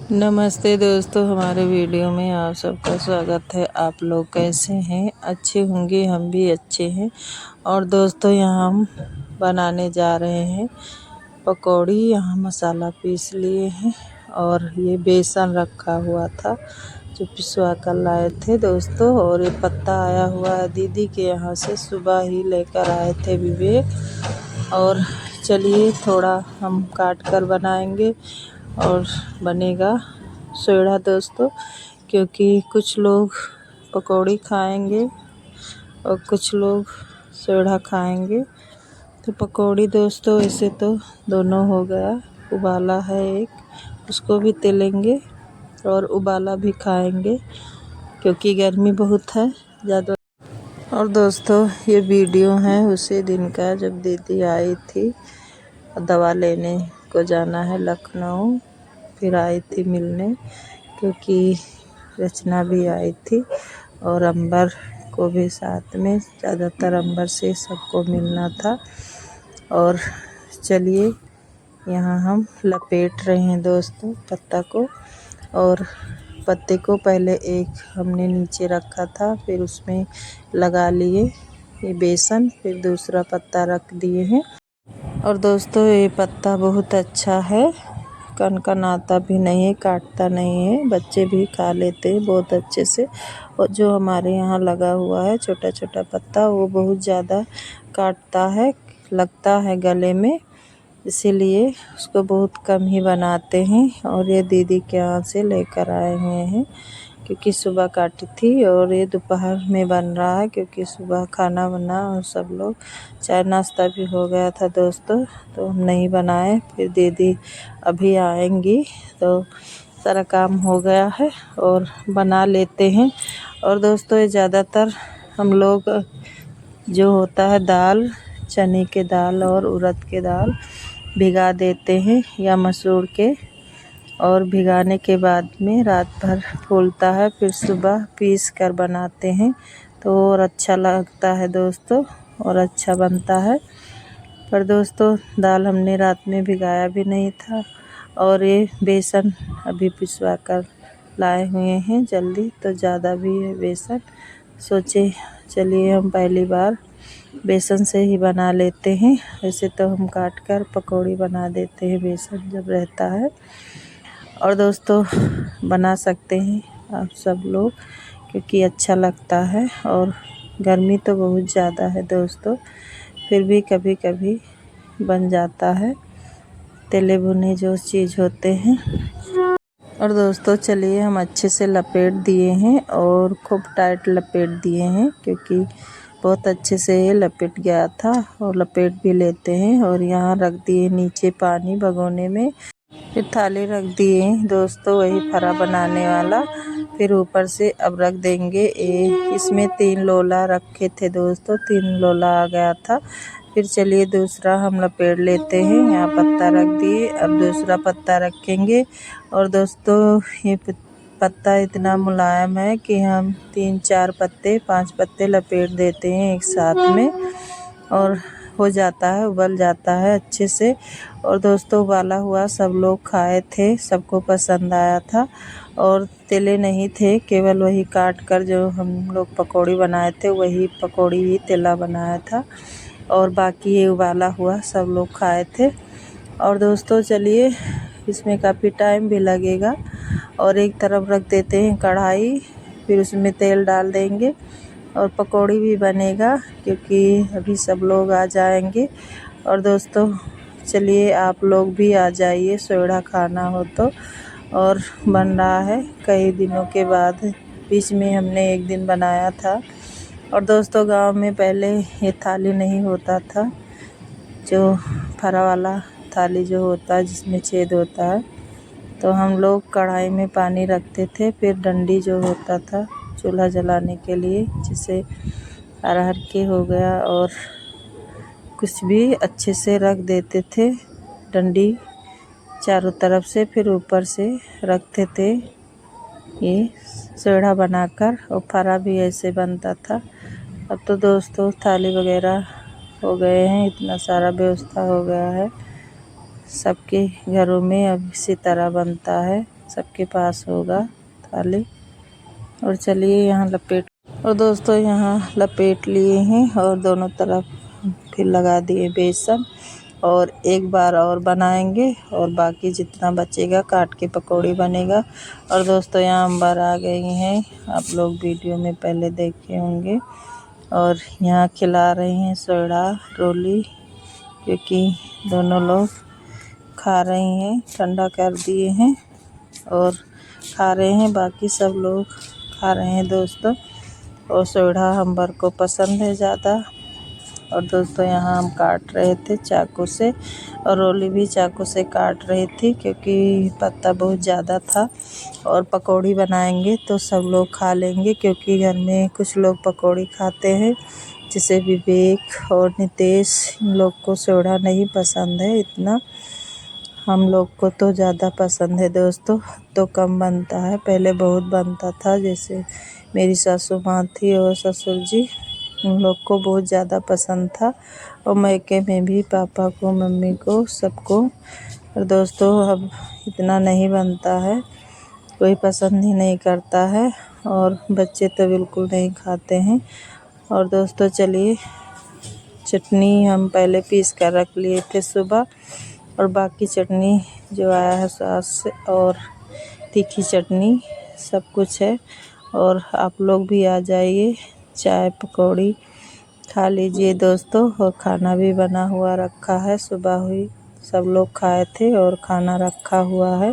नमस्ते दोस्तों, हमारे वीडियो में आप सबका स्वागत है। आप लोग कैसे हैं? अच्छे होंगे, हम भी अच्छे हैं। और दोस्तों, यहाँ हम बनाने जा रहे हैं पकौड़ी। यहाँ मसाला पीस लिए हैं और ये बेसन रखा हुआ था जो पिसवा कर लाए थे दोस्तों। और ये पत्ता आया हुआ है दीदी के यहाँ से, सुबह ही लेकर आए थे विवेक। और चलिए थोड़ा हम काट कर बनाएंगे और बनेगा सोड़ा दोस्तों, क्योंकि कुछ लोग पकौड़ी खाएंगे और कुछ लोग सोड़ा खाएंगे। तो पकौड़ी दोस्तों ऐसे तो दोनों हो गया, उबाला है एक, उसको भी तलेंगे और उबाला भी खाएंगे क्योंकि गर्मी बहुत है ज़्यादा। और दोस्तों, ये वीडियो है उसी दिन का जब दीदी आई थी, दवा लेने को जाना है लखनऊ, फिर आई थी मिलने क्योंकि रचना भी आई थी और अंबर को भी साथ में, ज़्यादातर अंबर से सबको मिलना था। और चलिए यहाँ हम लपेट रहे हैं दोस्तों पत्ता को। और पत्ते को पहले एक हमने नीचे रखा था, फिर उसमें लगा लिए ये बेसन, फिर दूसरा पत्ता रख दिए हैं। और दोस्तों, ये पत्ता बहुत अच्छा है, कनकनाता भी नहीं है, काटता नहीं है, बच्चे भी खा लेते हैं बहुत अच्छे से। और जो हमारे यहाँ लगा हुआ है छोटा छोटा पत्ता, वो बहुत ज़्यादा काटता है, लगता है गले में, इसीलिए उसको बहुत कम ही बनाते हैं। और ये दीदी के यहाँ से लेकर आए हुए हैं क्योंकि सुबह काटी थी और ये दोपहर में बन रहा है क्योंकि सुबह खाना बना और सब लोग चाय नाश्ता भी हो गया था दोस्तों, तो हम नहीं बनाए। फिर दीदी अभी आएंगी तो सारा काम हो गया है और बना लेते हैं। और दोस्तों, ये ज़्यादातर हम लोग जो होता है दाल, चने के दाल और उड़द के दाल भिगा देते हैं या मसूर के, और भिगाने के बाद में रात भर फूलता है, फिर सुबह पीस कर बनाते हैं तो और अच्छा लगता है दोस्तों और अच्छा बनता है। पर दोस्तों, दाल हमने रात में भिगाया भी नहीं था और ये बेसन अभी पिसवा कर लाए हुए हैं जल्दी, तो ज़्यादा भी है बेसन, सोचे चलिए हम पहली बार बेसन से ही बना लेते हैं। वैसे तो हम काट कर पकौड़ी बना देते हैं बेसन जब रहता है। और दोस्तों, बना सकते हैं आप सब लोग क्योंकि अच्छा लगता है। और गर्मी तो बहुत ज़्यादा है दोस्तों, फिर भी कभी कभी बन जाता है तले भुने जो चीज़ होते हैं। और दोस्तों, चलिए हम अच्छे से लपेट दिए हैं और खूब टाइट लपेट दिए हैं क्योंकि बहुत अच्छे से ये लपेट गया था। और लपेट भी लेते हैं और यहाँ रख दिए नीचे पानी भगोने में, फिर थाली रख दिए दोस्तों वही फरा बनाने वाला, फिर ऊपर से अब रख देंगे इसमें 3 लोला रखे थे दोस्तों, 3 लोला आ गया था। फिर चलिए दूसरा हम लपेट लेते हैं, यहाँ पत्ता रख दिए, अब दूसरा पत्ता रखेंगे। और दोस्तों, ये पत्ता इतना मुलायम है कि हम 3-4 पत्ते 5 पत्ते लपेट देते हैं एक साथ में और हो जाता है, उबल जाता है अच्छे से। और दोस्तों, उबाला हुआ सब लोग खाए थे, सबको पसंद आया था और तले नहीं थे, केवल वही काट कर जो हम लोग पकौड़ी बनाए थे वही पकौड़ी ही तेला बनाया था और बाकी ये उबाला हुआ सब लोग खाए थे। और दोस्तों, चलिए इसमें काफ़ी टाइम भी लगेगा। और एक तरफ रख देते हैं कढ़ाई, फिर उसमें तेल डाल देंगे और पकौड़ी भी बनेगा क्योंकि अभी सब लोग आ जाएंगे। और दोस्तों, चलिए आप लोग भी आ जाइए, सोड़ा खाना हो तो। और बन रहा है कई दिनों के बाद, बीच में हमने एक दिन बनाया था। और दोस्तों, गांव में पहले ये थाली नहीं होता था, जो फरा वाला थाली जो होता है जिसमें छेद होता है, तो हम लोग कढ़ाई में पानी रखते थे, फिर डंडी जो होता था चूल्हा जलाने के लिए, जिसे अरहर के हो गया और कुछ भी अच्छे से रख देते थे डंडी चारों तरफ से, फिर ऊपर से रखते थे ये सोड़ा बनाकर, और फरा भी ऐसे बनता था। अब तो दोस्तों थाली वगैरह हो गए हैं, इतना सारा व्यवस्था हो गया है, सबके घरों में अब इसी तरह बनता है। सबके पास होगा थाली। और चलिए यहाँ लपेट, और दोस्तों यहाँ लपेट लिए हैं और दोनों तरफ फिर लगा दिए बेसन, और एक बार और बनाएंगे और बाकी जितना बचेगा काट के पकौड़ी बनेगा। और दोस्तों यहाँ अंबर आ गई हैं, आप लोग वीडियो में पहले देखे होंगे। और यहाँ खिला रहे हैं सोडा रोली, क्योंकि दोनों लोग खा रही हैं, ठंडा कर दिए हैं और खा रहे हैं, बाकी सब लोग खा रहे हैं दोस्तों। और सोडा अंबर को पसंद है ज़्यादा। और दोस्तों यहाँ हम काट रहे थे चाकू से, और रोली भी चाकू से काट रही थी क्योंकि पत्ता बहुत ज़्यादा था। और पकौड़ी बनाएंगे तो सब लोग खा लेंगे, क्योंकि घर में कुछ लोग पकौड़ी खाते हैं, जैसे विवेक और नितेश, इन लोग को सोडा नहीं पसंद है इतना। हम लोग को तो ज़्यादा पसंद है दोस्तों, तो कम बनता है, पहले बहुत बनता था। जैसे मेरी सासू माँ थी और ससुर जी, उन लोग को बहुत ज़्यादा पसंद था, और मायके में भी पापा को, मम्मी को, सबको। और दोस्तों अब इतना नहीं बनता है, कोई पसंद ही नहीं करता है, और बच्चे तो बिल्कुल नहीं खाते हैं। और दोस्तों चलिए, चटनी हम पहले पीस कर रख लिए थे सुबह, और बाकी चटनी जो आया है सॉस और तीखी चटनी सब कुछ है। और आप लोग भी आ जाइए, चाय पकौड़ी खा लीजिए दोस्तों। और खाना भी बना हुआ रखा है, सुबह हुई सब लोग खाए थे और खाना रखा हुआ है।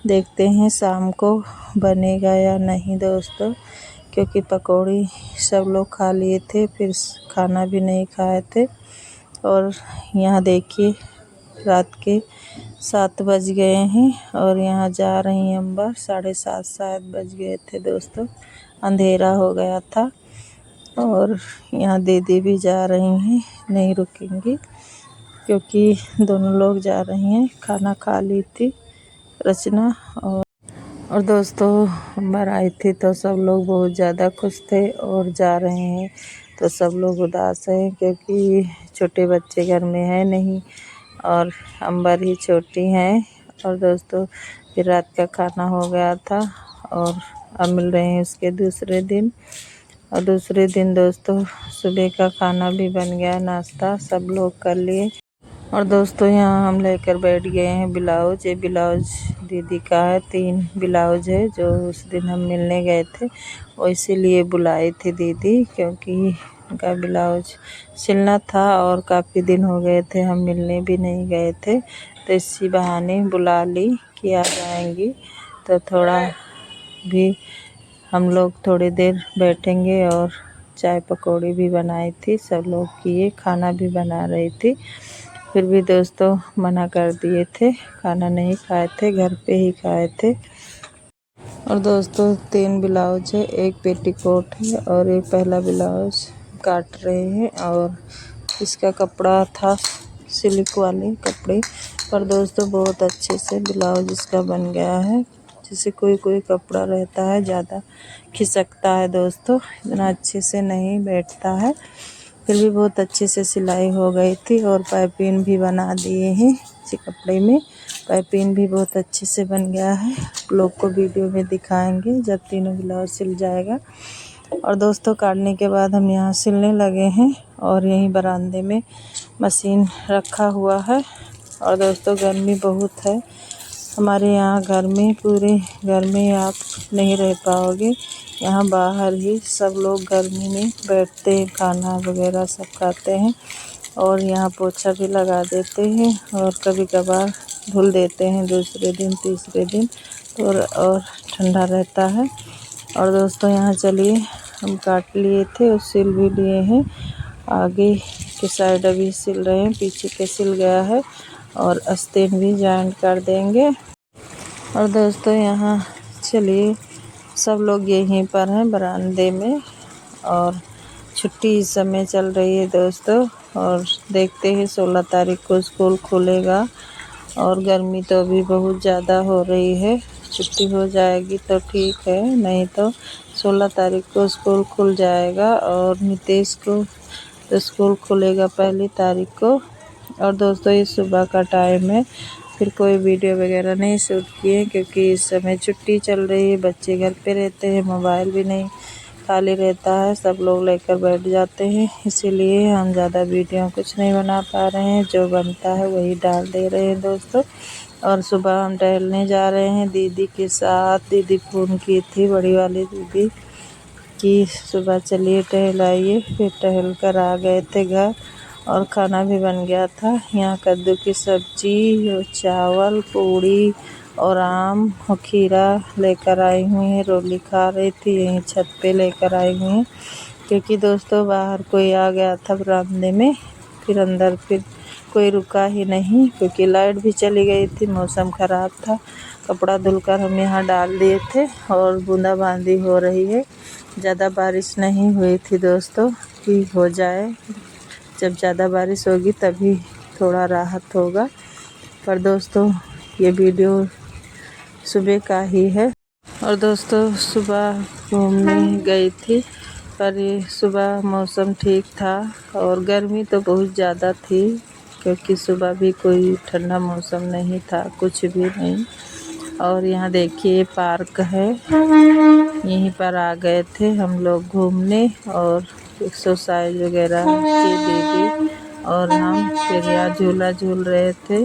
देखते हैं शाम को बनेगा या नहीं दोस्तों, क्योंकि पकौड़ी सब लोग खा लिए थे, फिर खाना भी नहीं खाए थे। और यहाँ देखिए रात के 7 बज गए हैं, और यहाँ जा रही हैं अंबर, 7:30 शायद बज गए थे दोस्तों, अंधेरा हो गया था। और यहाँ दीदी भी जा रही हैं, नहीं रुकेंगी, क्योंकि दोनों लोग जा रही हैं। खाना खा ली थी रचना। और दोस्तों अंबर आई थी तो सब लोग बहुत ज़्यादा खुश थे, और जा रहे हैं तो सब लोग उदास हैं, क्योंकि छोटे बच्चे घर में है नहीं, और अंबर ही छोटी हैं। और दोस्तों फिर रात का खाना हो गया था, और अब मिल रहे हैं उसके दूसरे दिन। और दूसरे दिन दोस्तों सुबह का खाना भी बन गया, नाश्ता सब लोग कर लिए। और दोस्तों यहाँ हम लेकर बैठ गए हैं ब्लाउज। ये ब्लाउज दीदी का है, 3 ब्लाउज है जो उस दिन हम मिलने गए थे, और इसीलिए बुलाई थी दीदी, क्योंकि उनका ब्लाउज सिलना था, और काफ़ी दिन हो गए थे हम मिलने भी नहीं गए थे, तो इसी बहाने बुला ली कि आ जाएंगी, तो थोड़ा भी हम लोग थोड़ी देर बैठेंगे। और चाय पकौड़ी भी बनाई थी, सब लोग किए, खाना भी बना रही थी, फिर भी दोस्तों मना कर दिए थे, खाना नहीं खाए थे, घर पे ही खाए थे। और दोस्तों 3 ब्लाउज है, एक पेटीकोट है, और एक पहला ब्लाउज काट रहे हैं। और इसका कपड़ा था सिल्क वाले कपड़े, पर दोस्तों बहुत अच्छे से ब्लाउज इसका बन गया है। जैसे कोई कोई कपड़ा रहता है ज़्यादा खिसकता है दोस्तों, इतना अच्छे से नहीं बैठता है, फिर भी बहुत अच्छे से सिलाई हो गई थी। और पाइपिंग भी बना दिए हैं इसी कपड़े में, पाइपिंग भी बहुत अच्छे से बन गया है। आप लोग को वीडियो में दिखाएंगे जब तीनों ब्लाउज सिल जाएगा। और दोस्तों काटने के बाद हम यहाँ सिलने लगे हैं, और यहीं बरामदे में मशीन रखा हुआ है। और दोस्तों गर्मी बहुत है हमारे यहाँ घर में, पूरे घर में आप नहीं रह पाओगे, यहाँ बाहर ही सब लोग गर्मी में बैठते हैं, खाना वगैरह सब खाते हैं, और यहाँ पोछा भी लगा देते हैं, और कभी कभार धुल देते हैं दूसरे दिन तीसरे दिन, तो और ठंडा रहता है। और दोस्तों यहाँ चलिए हम काट लिए थे और सिल भी लिए हैं, आगे के साइड अभी सिल रहे हैं, पीछे के सिल गया है, और आस्तीन भी जॉइंट कर देंगे। और दोस्तों यहाँ चलिए सब लोग यहीं पर हैं बरामदे में, और छुट्टी इस समय चल रही है दोस्तों, और देखते हैं 16 तारीख को स्कूल खुलेगा, और गर्मी तो अभी बहुत ज़्यादा हो रही है, छुट्टी हो जाएगी तो ठीक है, नहीं तो 16 तारीख को स्कूल खुल जाएगा। और नितेश को तो स्कूल खुलेगा 1 तारीख को। और दोस्तों ये सुबह का टाइम है, फिर कोई वीडियो वगैरह नहीं शूट किए, क्योंकि इस समय छुट्टी चल रही है, बच्चे घर पे रहते हैं, मोबाइल भी नहीं खाली रहता है, सब लोग लेकर बैठ जाते हैं, इसीलिए हम ज़्यादा वीडियो कुछ नहीं बना पा रहे हैं। जो बनता है वही डाल दे रहे हैं दोस्तों। और सुबह हम टहलने जा रहे हैं दीदी के साथ। दीदी फ़ोन की थी, बड़ी वाली दीदी, कि सुबह चलिए टहल आइए। फिर टहल कर आ गए थे घर, और खाना भी बन गया था। यहाँ कद्दू की सब्जी और चावल, पूड़ी और आम और खीरा लेकर आई हुई है। रोली खा रही थी, यहीं छत पे लेकर आई हुई है, क्योंकि दोस्तों बाहर कोई आ गया था बरामदे में, फिर अंदर फिर कोई रुका ही नहीं, क्योंकि लाइट भी चली गई थी, मौसम ख़राब था। कपड़ा धुलकर हम यहाँ डाल दिए थे, और बूंदाबांदी हो रही है। ज़्यादा बारिश नहीं हुई थी दोस्तों, कि हो जाए, जब ज़्यादा बारिश होगी तभी थोड़ा राहत होगा। पर दोस्तों ये वीडियो सुबह का ही है। और दोस्तों सुबह घूमने गई थी, पर ये सुबह मौसम ठीक था, और गर्मी तो बहुत ज़्यादा थी, क्योंकि सुबह भी कोई ठंडा मौसम नहीं था, कुछ भी नहीं। और यहाँ देखिए पार्क है, यहीं पर आ गए थे हम लोग घूमने, और एक्सरसाइज वगैरह की दीदी और हम। फिर यहाँ झूला झूल रहे थे,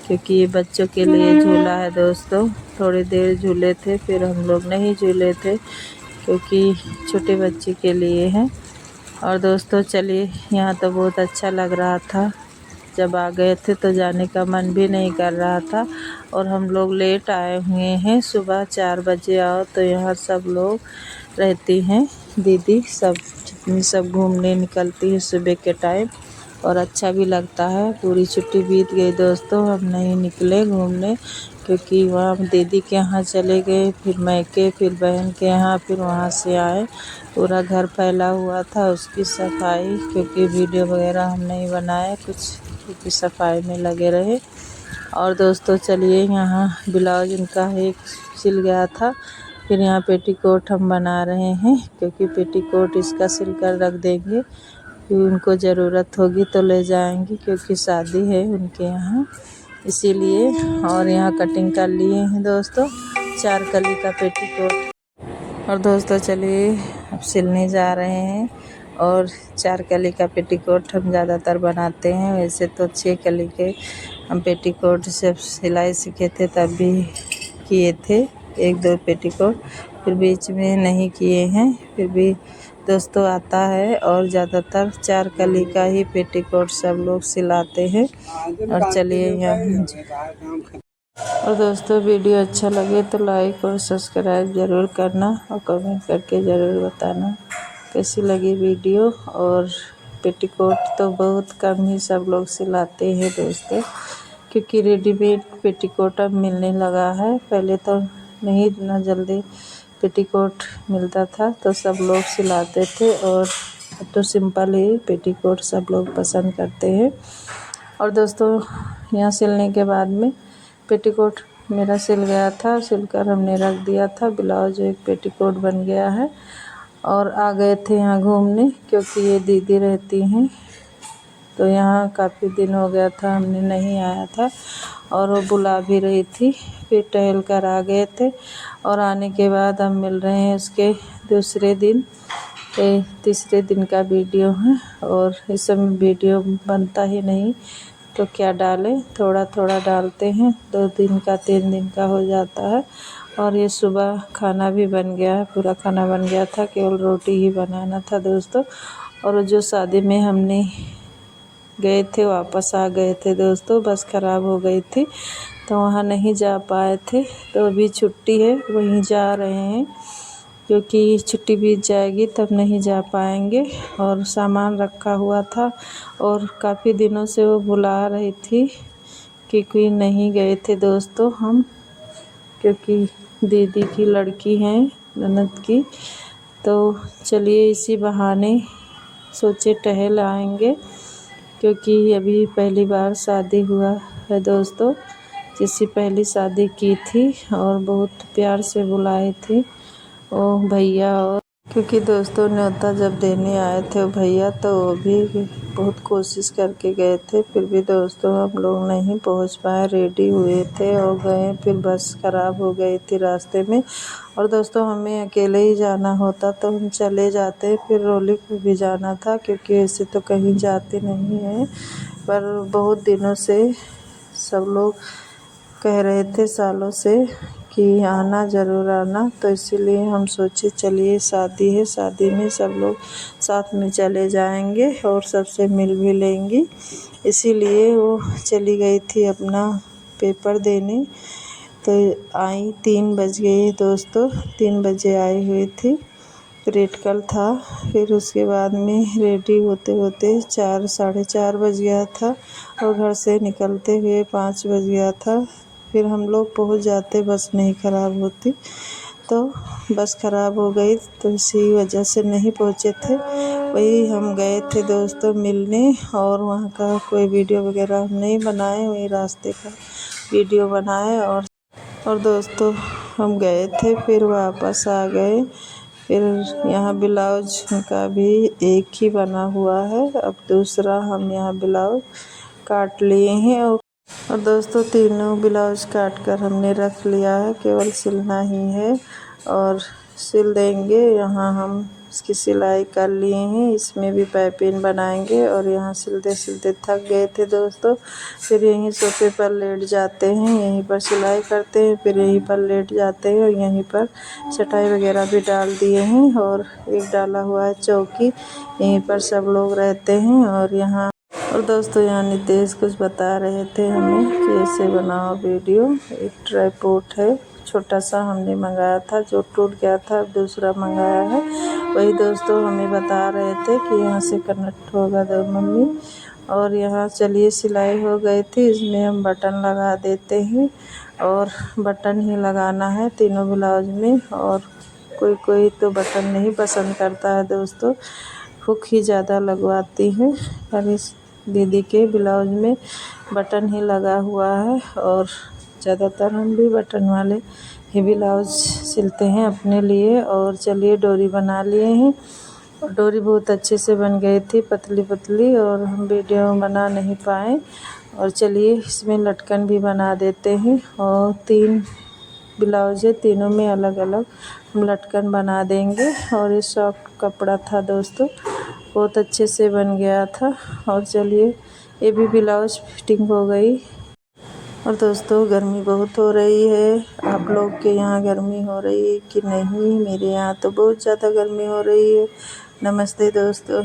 क्योंकि ये बच्चों के लिए झूला है दोस्तों। थोड़ी देर झूले थे, फिर हम लोग नहीं झूले थे, क्योंकि छोटे बच्चे के लिए हैं। और दोस्तों चलिए, यहाँ तो बहुत अच्छा लग रहा था। जब आ गए थे तो जाने का मन भी नहीं कर रहा था, और हम लोग लेट आए हुए हैं। सुबह 4 बजे आओ तो यहाँ सब लोग रहती हैं, दीदी सब जितनी सब घूमने निकलती है सुबह के टाइम, और अच्छा भी लगता है। पूरी छुट्टी बीत गई दोस्तों, हम नहीं निकले घूमने, क्योंकि वहाँ दीदी के यहाँ चले गए, फिर मैके, फिर बहन के यहाँ, फिर वहाँ से आए। पूरा घर फैला हुआ था, उसकी सफाई, क्योंकि वीडियो वगैरह हम नहीं बनाए कुछ, क्योंकि सफाई में लगे रहे। और दोस्तों चलिए, यहाँ ब्लाउज उनका एक सिल गया था, फिर यहाँ पेटीकोट हम बना रहे हैं, क्योंकि पेटीकोट इसका सिल कर रख देंगे, फिर उनको ज़रूरत होगी तो ले जाएंगे, क्योंकि शादी है उनके यहाँ, इसीलिए। और यहाँ कटिंग कर लिए हैं दोस्तों 4 कली का पेटीकोट। और दोस्तों चलिए अब सिलने जा रहे हैं, और 4 कली का पेटीकोट हम ज़्यादातर बनाते हैं। वैसे तो 6 कली के हम पेटीकोट से सिलाई सीखे थे, तब भी किए थे 1-2 पेटीकोट, फिर बीच में नहीं किए हैं। फिर भी दोस्तों आता है, और ज़्यादातर 4 कली का ही पेटीकोट सब लोग सिलाते हैं। और चलिए यहाँ, और दोस्तों वीडियो अच्छा लगे तो लाइक और सब्सक्राइब ज़रूर करना, और कमेंट करके ज़रूर बताना कैसी लगी वीडियो। और पेटीकोट तो बहुत कम ही सब लोग सिलाते हैं दोस्तों, क्योंकि रेडीमेड पेटीकोट अब मिलने लगा है। पहले तो नहीं इतना जल्दी पेटीकोट मिलता था, तो सब लोग सिलाते थे, और अब तो सिंपल ही पेटीकोट सब लोग पसंद करते हैं। और दोस्तों यहाँ सिलने के बाद में पेटीकोट मेरा सिल गया था, सिलकर हमने रख दिया था। ब्लाउज एक पेटीकोट बन गया है, और आ गए थे यहाँ घूमने, क्योंकि ये दीदी रहती हैं, तो यहाँ काफ़ी दिन हो गया था हमने नहीं आया था, और वो बुला भी रही थी। फिर टहल कर आ गए थे, और आने के बाद हम मिल रहे हैं उसके दूसरे दिन। तीसरे दिन का वीडियो है, और इस समय वीडियो बनता ही नहीं, तो क्या डालें, थोड़ा थोड़ा डालते हैं। 2 दिन का 3 दिन का हो जाता है। और ये सुबह खाना भी बन गया है, पूरा खाना बन गया था, केवल रोटी ही बनाना था दोस्तों। और जो शादी में हमने गए थे वापस आ गए थे दोस्तों, बस ख़राब हो गई थी, तो वहाँ नहीं जा पाए थे। तो अभी छुट्टी है, वहीं जा रहे हैं, क्योंकि छुट्टी बीत जाएगी तब नहीं जा पाएंगे। और सामान रखा हुआ था, और काफ़ी दिनों से वो बुला रही थी, क्योंकि नहीं गए थे दोस्तों हम, क्योंकि दीदी की लड़की हैं ननद की। तो चलिए इसी बहाने सोचे टहल आएंगे, क्योंकि अभी पहली बार शादी हुआ है दोस्तों। जिससे पहली शादी की थी, और बहुत प्यार से बुलाई थी ओ भैया और क्योंकि दोस्तों न्योता जब देने आए थे वो भैया तो वो भी बहुत कोशिश करके गए थे, फिर भी दोस्तों हम लोग नहीं पहुंच पाए। रेडी हुए थे और गए, फिर बस ख़राब हो गई थी रास्ते में। और दोस्तों हमें अकेले ही जाना होता तो हम चले जाते, फिर रोली को भी जाना था क्योंकि ऐसे तो कहीं जाते नहीं हैं, पर बहुत दिनों से सब लोग कह रहे थे सालों से कि आना ज़रूर आना, तो इसीलिए हम सोचे चलिए शादी है, शादी में सब लोग साथ में चले जाएंगे और सबसे मिल भी लेंगी। इसीलिए वो चली गई थी अपना पेपर देने। तो आई 3 बज गए दोस्तों, 3 बजे आई हुई थी, प्रैक्टिकल था। फिर उसके बाद में रेडी होते होते 4 साढ़े 4 बज गया था और घर से निकलते हुए 5 बज गया था। फिर हम लोग पहुंच जाते, बस नहीं ख़राब होती, तो बस ख़राब हो गई तो इसी वजह से नहीं पहुंचे थे। वही हम गए थे दोस्तों मिलने, और वहाँ का कोई वीडियो वगैरह हम नहीं बनाए, वही रास्ते का वीडियो बनाए। और दोस्तों हम गए थे, फिर वापस आ गए। फिर यहाँ ब्लाउज का भी एक ही बना हुआ है, अब दूसरा हम यहाँ ब्लाउज काट लिए हैं। और दोस्तों तीनों ब्लाउज काट कर हमने रख लिया है, केवल सिलना ही है और सिल देंगे। यहाँ हम इसकी सिलाई कर लिए हैं, इसमें भी पाइपिंग बनाएंगे। और यहाँ सिलते सिलते थक गए थे दोस्तों, फिर यहीं सोफे पर लेट जाते हैं, यहीं पर सिलाई करते हैं, फिर यहीं पर लेट जाते हैं। और यहीं पर चटाई वगैरह भी डाल दिए हैं और एक डाला हुआ है चौकी, यहीं पर सब लोग रहते हैं। और दोस्तों यहाँ नितेश कुछ बता रहे थे हमें कि ऐसे बनाओ वीडियो। एक ट्राइपॉड है छोटा सा, हमने मंगाया था, जो टूट गया था, अब दूसरा मंगाया है। वही दोस्तों हमें बता रहे थे कि यहाँ से कनेक्ट होगा दो मम्मी। और यहाँ चलिए सिलाई हो गई थी, इसमें हम बटन लगा देते हैं और बटन ही लगाना है तीनों ब्लाउज में। और कोई कोई तो बटन नहीं पसंद करता है दोस्तों, हुक ही ज़्यादा लगवाती है, पर इस दीदी के ब्लाउज में बटन ही लगा हुआ है। और ज़्यादातर हम भी बटन वाले ही ब्लाउज सिलते हैं अपने लिए। और चलिए डोरी बना लिए हैं, और डोरी बहुत अच्छे से बन गई थी, पतली पतली, और हम वीडियो में बना नहीं पाए। और चलिए इसमें लटकन भी बना देते हैं, और 3 ब्लाउज है, तीनों में अलग अलग हम लटकन बना देंगे। और ये सॉफ्ट कपड़ा था दोस्तों, बहुत अच्छे से बन गया था। और चलिए ये भी ब्लाउज फिटिंग हो गई। और दोस्तों गर्मी बहुत हो रही है, आप लोग के यहाँ गर्मी हो रही है कि नहीं? मेरे यहाँ तो बहुत ज़्यादा गर्मी हो रही है। नमस्ते दोस्तों।